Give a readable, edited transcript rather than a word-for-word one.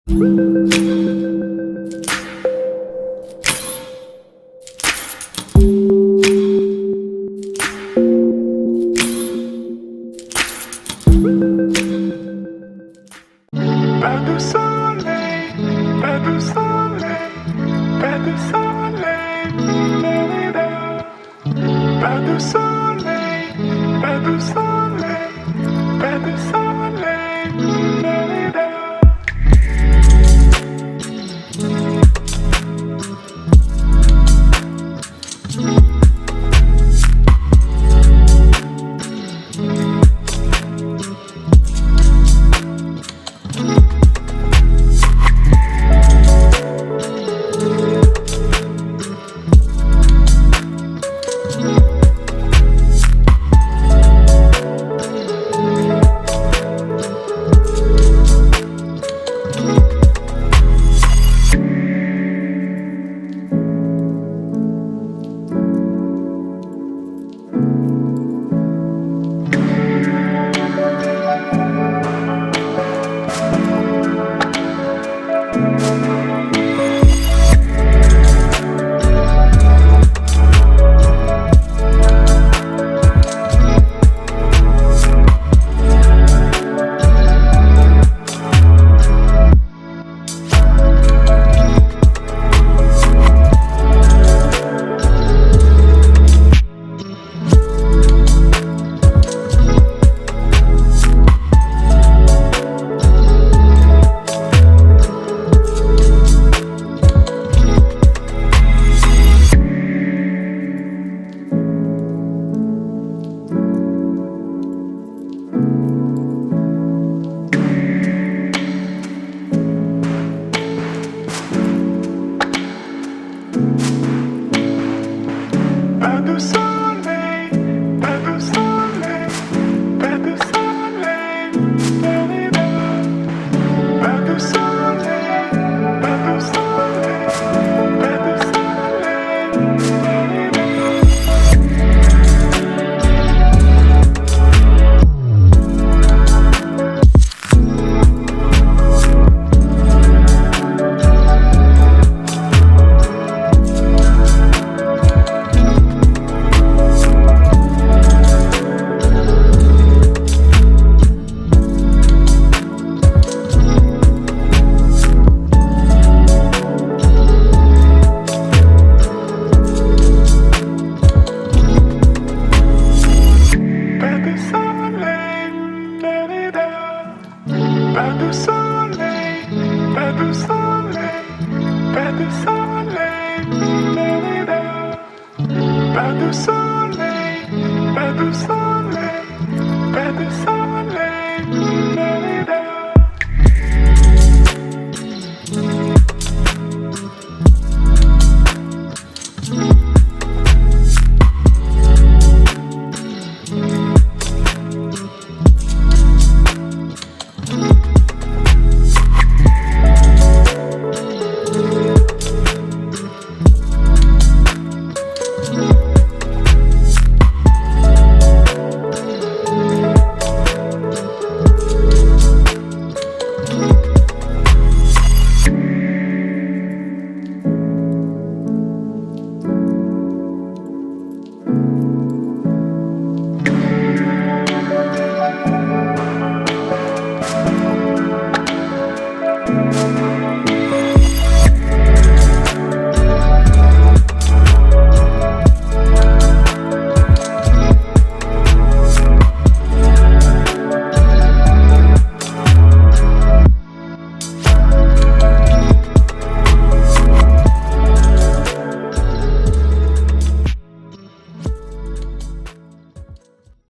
Pas de soleil, pas de soleil, pas de soleil, la-la-la. Pas de soleil, pas de soleil, pas de soleil, la-la-la. Pas de soleil, pas de soleil, pas de soleil, la-la-la. Pas de soleil, pas de soleil, pas de soleil, pas de soleil, pas de soleil, pas de soleil, la-la-la. Pas de soleil.